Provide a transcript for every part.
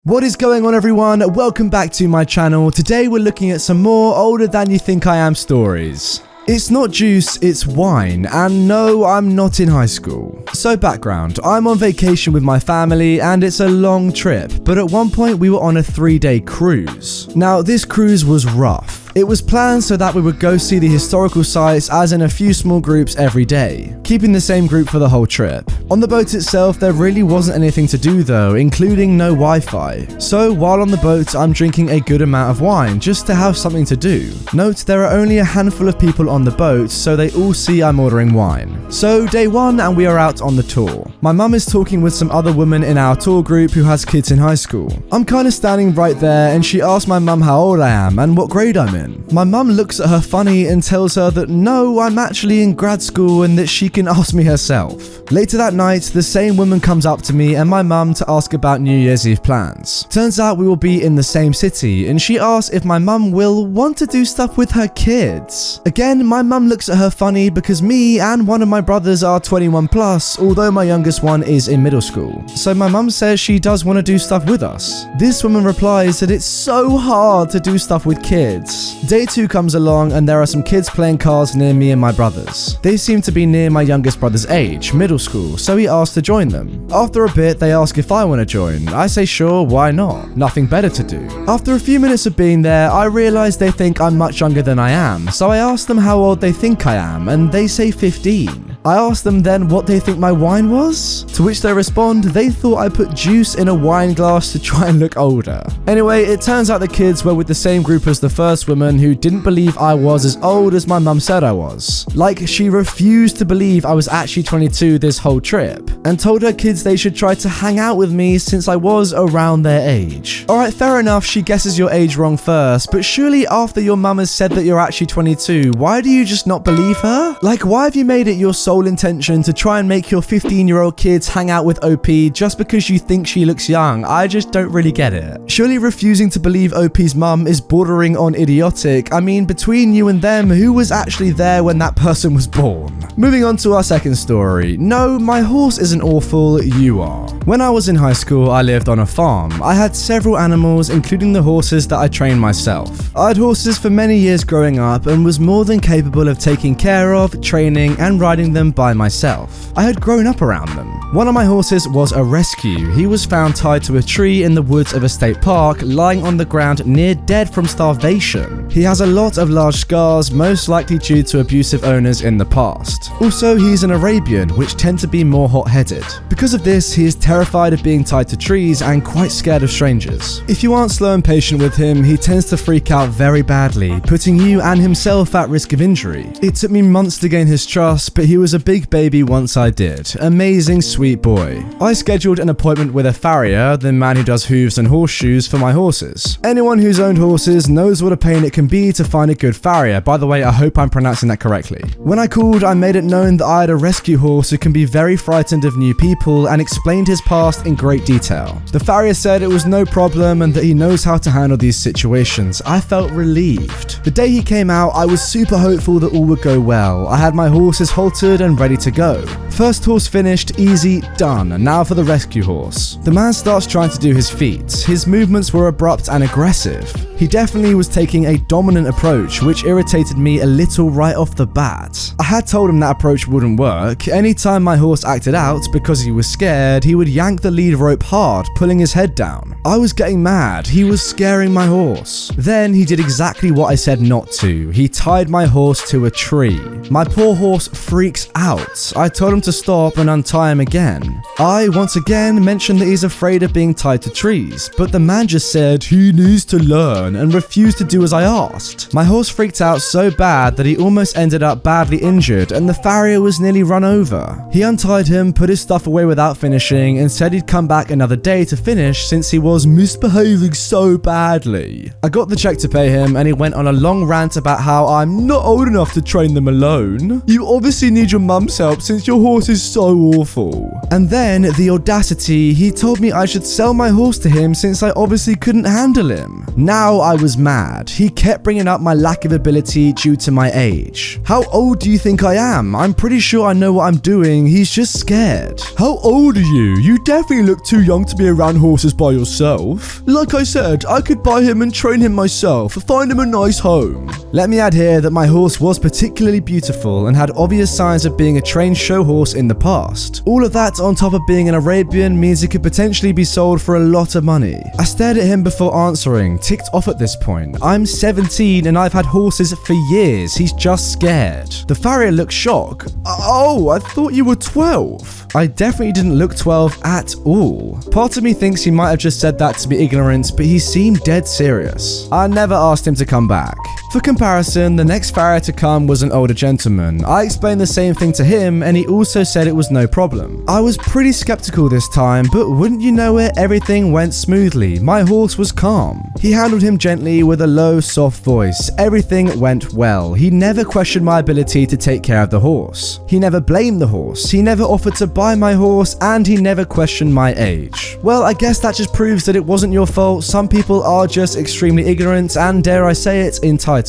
What is going on, everyone? Welcome back to my channel. Today we're looking at some more Older Than You Think I Am stories. It's not juice, it's wine, and no, I'm not in high school. So background, I'm on vacation with my family and it's a long trip, but at one point we were on a 3-day cruise. Now this cruise was rough. It was planned so that we would go see the historical sites as in a few small groups every day, keeping the same group for the whole trip. On the boat itself, there really wasn't anything to do though, including no Wi-Fi. So while on the boat, I'm drinking a good amount of wine just to have something to do. Note, there are only a handful of people on the boat, so they all see I'm ordering wine. So day one and we are out on the tour. My mum is talking with some other woman in our tour group who has kids in high school. I'm kind of standing right there and she asks my mum how old I am and what grade I'm in. My mum looks at her funny and tells her that no, I'm actually in grad school and that she can ask me herself. Later that night, the same woman comes up to me and my mum to ask about New Year's Eve plans. Turns out we will be in the same city and she asks if my mum will want to do stuff with her kids. Again, my mum looks at her funny because me and one of my brothers are 21 plus, although my youngest one is in middle school. So my mum says she does want to do stuff with us. This woman replies that it's so hard to do stuff with kids. Day 2 comes along and there are some kids playing cards near me and my brothers. They seem to be near my youngest brother's age, middle school, so he asked to join them. After a bit, they ask if I want to join. I say sure, why not? Nothing better to do. After a few minutes of being there, I realize they think I'm much younger than I am, so I ask them how old they think I am, and they say 15. I asked them then what they think my wine was, to which they respond they thought I put juice in a wine glass to try and look older. Anyway, it turns out the kids were with the same group as the first woman who didn't believe I was as old as my mum said I was. Like, she refused to believe I was actually 22 this whole trip, and told her kids they should try to hang out with me since I was around their age. Alright, fair enough, she guesses your age wrong first, but surely after your mum has said that you're actually 22, why do you just not believe her? Like, why have you made it your sole intention to try and make your 15-year-old kids hang out with OP just because you think she looks young? I just don't really get it. Surely refusing to believe OP's mum is bordering on idiotic. I mean, between you and them, who was actually there when that person was born? Moving on to our second story. No, my horse isn't awful, you are. When I was in high school, I lived on a farm. I had several animals, including the horses that I trained myself. I had horses for many years growing up and was more than capable of taking care of, training, and riding them by myself. I had grown up around them. One of my horses was a rescue. He was found tied to a tree in the woods of a state park, lying on the ground near dead from starvation. He has a lot of large scars, most likely due to abusive owners in the past. Also, he's an Arabian, which tend to be more hot-headed. Because of this, he is terrified of being tied to trees and quite scared of strangers. If you aren't slow and patient with him, he tends to freak out very badly, putting you and himself at risk of injury. It took me months to gain his trust, but he was a big baby once I did. Amazing sweet boy. I scheduled an appointment with a farrier, the man who does hooves and horseshoes for my horses. Anyone who's owned horses knows what a pain it can be to find a good farrier. By the way, I hope I'm pronouncing that correctly. When I called, I made it known that I had a rescue horse who can be very frightened of new people and explained his past in great detail. The farrier said it was no problem and that he knows how to handle these situations. I felt relieved. The day he came out, I was super hopeful that all would go well. I had my horses haltered and ready to go. First horse finished, easy, done. Now for the rescue horse. The man starts trying to do his feet. His movements were abrupt and aggressive. He definitely was taking a dominant approach, which irritated me a little right off the bat. I had told him that approach wouldn't work. Anytime my horse acted out because he was scared, he would yank the lead rope hard, pulling his head down. I was getting mad. He was scaring my horse. Then he did exactly what I said not to. He tied my horse to a tree. My poor horse freaks out. I told him to stop and untie him again. I, once again, mentioned that he's afraid of being tied to trees, but the man just said he needs to learn and refused to do as I asked. My horse freaked out so bad that he almost ended up badly injured and the farrier was nearly run over. He untied him, put his stuff away without finishing, and said he'd come back another day to finish since he was misbehaving so badly. I got the check to pay him and he went on a long rant about how I'm not old enough to train them alone. You obviously need your your mum's help since your horse is so awful. And then, the audacity, he told me I should sell my horse to him since I obviously couldn't handle him. Now I was mad. He kept bringing up my lack of ability due to my age. How old do you think I am? I'm pretty sure I know what I'm doing. He's just scared. How old are you? You definitely look too young to be around horses by yourself. Like I said, I could buy him and train him myself, find him a nice home. Let me add here that my horse was particularly beautiful and had obvious signs of being a trained show horse in the past. All of that on top of being an Arabian means it could potentially be sold for a lot of money. I stared at him before answering, ticked off at this point. I'm 17 and I've had horses for years. He's just scared. The farrier looked shocked. Oh, I thought you were 12. I definitely didn't look 12 at all. Part of me thinks he might have just said that to be ignorant, but he seemed dead serious. I never asked him to come back. For comparison, the next farrier to come was an older gentleman. I explained the same thing to him and he also said it was no problem. I was pretty skeptical this time, but wouldn't you know it, everything went smoothly. My horse was calm. He handled him gently with a low, soft voice. Everything went well. He never questioned my ability to take care of the horse. He never blamed the horse. He never offered to buy my horse and he never questioned my age. Well, I guess that just proves that it wasn't your fault. Some people are just extremely ignorant and, dare I say it, entitled.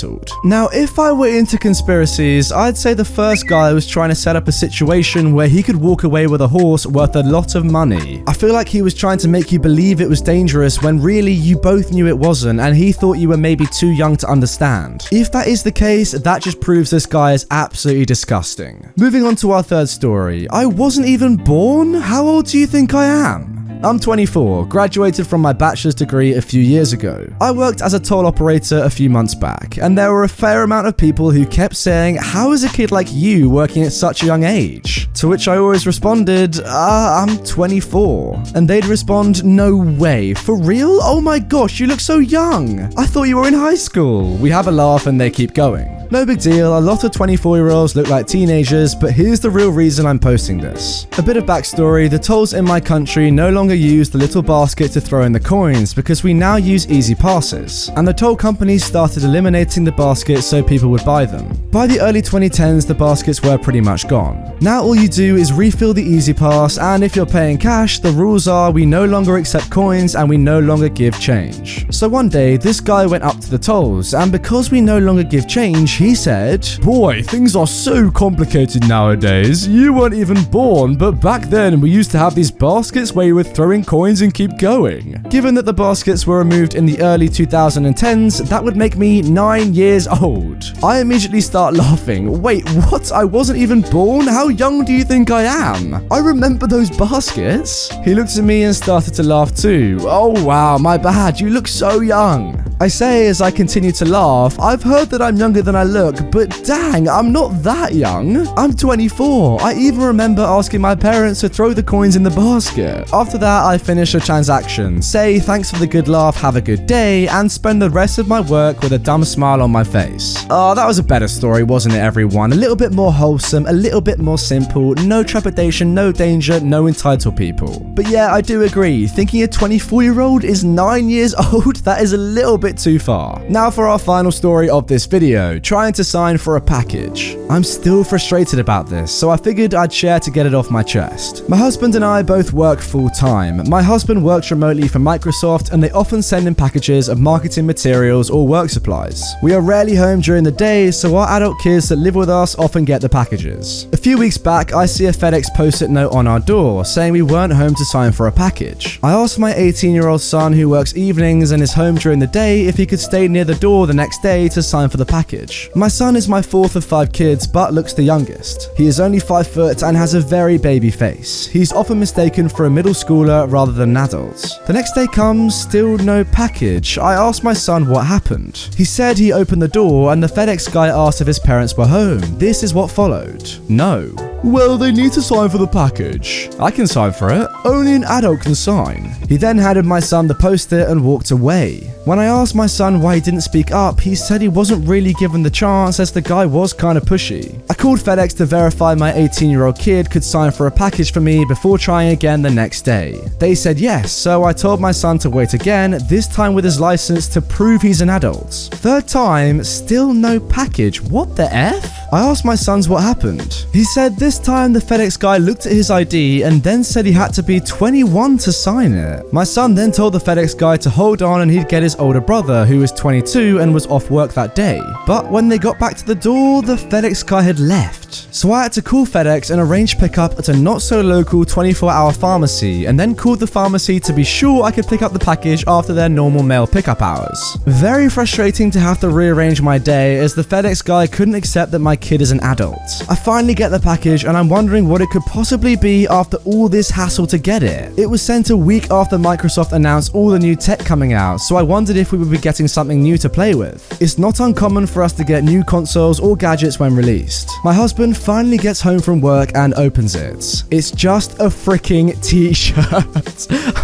Now, if I were into conspiracies, I'd say the first guy was trying to set up a situation where he could walk away with a horse worth a lot of money. I feel like he was trying to make you believe it was dangerous when really you both knew it wasn't and he thought you were maybe too young to understand. If that is the case, that just proves this guy is absolutely disgusting. Moving on to our third story. I wasn't even born? How old do you think I am? I'm 24, graduated from my bachelor's degree a few years ago. I worked as a toll operator a few months back, and there were a fair amount of people who kept saying, how is a kid like you working at such a young age? To which I always responded, I'm 24. And they'd respond, no way, for real? Oh my gosh, you look so young. I thought you were in high school. We have a laugh and they keep going. No big deal, a lot of 24-year-olds look like teenagers, but here's the real reason I'm posting this. A bit of backstory, the tolls in my country no longer use the little basket to throw in the coins because we now use easy passes, and the toll companies started eliminating the basket so people would buy them. By the early 2010s, the baskets were pretty much gone. Now all you do is refill the easy pass, and if you're paying cash, the rules are we no longer accept coins and we no longer give change. So one day, this guy went up to the tolls, and because we no longer give change, he said, boy, things are so complicated nowadays. You weren't even born, but back then we used to have these baskets where you would throw in coins and keep going. Given that the baskets were removed in the early 2010s, that would make me 9 years old. I immediately start laughing. Wait, what? I wasn't even born? How young do you think I am? I remember those baskets. He looked at me and started to laugh too. Oh wow, my bad. You look so young. I say as I continue to laugh, I've heard that I'm younger than I look, but dang, I'm not that young. I'm 24. I even remember asking my parents to throw the coins in the basket. After that, I finish a transaction, say thanks for the good laugh, have a good day, and spend the rest of my work with a dumb smile on my face. Oh, that was a better story, wasn't it, everyone? A little bit more wholesome, a little bit more simple, no trepidation, no danger, no entitled people. But yeah, I do agree, thinking a 24-year-old is 9 years old, that is a little bit too far. Now for our final story of this video, trying to sign for a package. I'm still frustrated about this, so I figured I'd share to get it off my chest. My husband and I both work full-time. My husband works remotely for Microsoft and they often send in packages of marketing materials or work supplies. We are rarely home during the day, so our adult kids that live with us often get the packages. A few weeks back, I see a FedEx post-it note on our door saying we weren't home to sign for a package. I asked my 18-year-old son who works evenings and is home during the day if he could stay near the door the next day to sign for the package. My son is my fourth of 5 kids but looks the youngest. He is only 5 foot and has a very baby face. He's often mistaken for a middle schooler rather than an adult. The next day comes, still no package. I asked my son what happened. He said he opened the door and the FedEx guy asked if his parents were home. This is what followed. No. Well, they need to sign for the package. I can sign for it. Only an adult can sign. He then handed my son the post-it and walked away. When I asked my son why he didn't speak up, he said he wasn't really given the chance as the guy was kind of pushy. I called FedEx to verify my 18-year-old kid could sign for a package for me before trying again the next day. They said yes, so I told my son to wait again, this time with his license to prove he's an adult. Third time, still no package. What the F? I asked my sons what happened. He said this time the FedEx guy looked at his ID and then said he had to be 21 to sign it. My son then told the FedEx guy to hold on and he'd get his older brother, who was 22 and was off work that day. But when they got back to the door, the FedEx guy had left. So I had to call FedEx and arrange pickup at a not so local 24-hour pharmacy, and then called the pharmacy to be sure I could pick up the package after their normal mail pickup hours. Very frustrating to have to rearrange my day, as the FedEx guy couldn't accept that my kid is an adult. I finally get the package and I'm wondering what it could possibly be after all this hassle to get it. It was sent a week after Microsoft announced all the new tech coming out, so I wondered if we would be getting something new to play with. It's not uncommon for us to get new consoles or gadgets when released. My husband finally gets home from work and opens it. It's just a freaking t-shirt.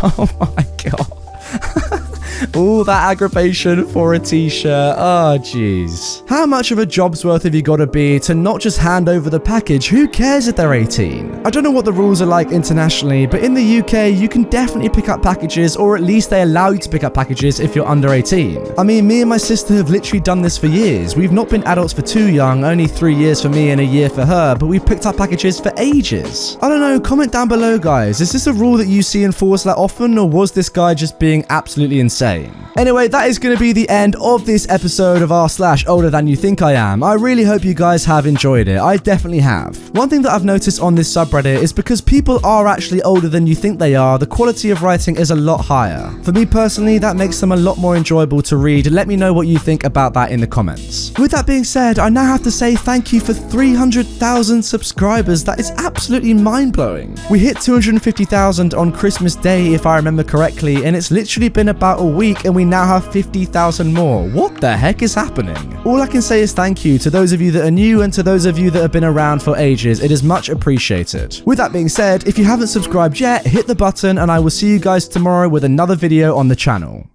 Oh my god. All that aggravation for a t-shirt. Oh, jeez. How much of a job's worth have you got to be to not just hand over the package? Who cares if they're 18? I don't know what the rules are like internationally, but in the UK, you can definitely pick up packages, or at least they allow you to pick up packages if you're under 18. I mean, me and my sister have literally done this for years. We've not been adults for too young, only 3 years for me and a year for her, but we've picked up packages for ages. I don't know, comment down below, guys. Is this a rule that you see enforced that often, or was this guy just being absolutely insane? Anyway, that is going to be the end of this episode of r/OlderThanYouThinkIAm. I really hope you guys have enjoyed it. I definitely have. One thing that I've noticed on this subreddit is because people are actually older than you think they are, the quality of writing is a lot higher. For me personally, that makes them a lot more enjoyable to read. Let me know what you think about that in the comments. With that being said, I now have to say thank you for 300,000 subscribers. That is absolutely mind-blowing. We hit 250,000 on Christmas Day, if I remember correctly, and it's literally been about a week and we now have 50,000 more. What the heck is happening? All I can say is thank you to those of you that are new and to those of you that have been around for ages. It is much appreciated. With that being said, if you haven't subscribed yet, hit the button and I will see you guys tomorrow with another video on the channel.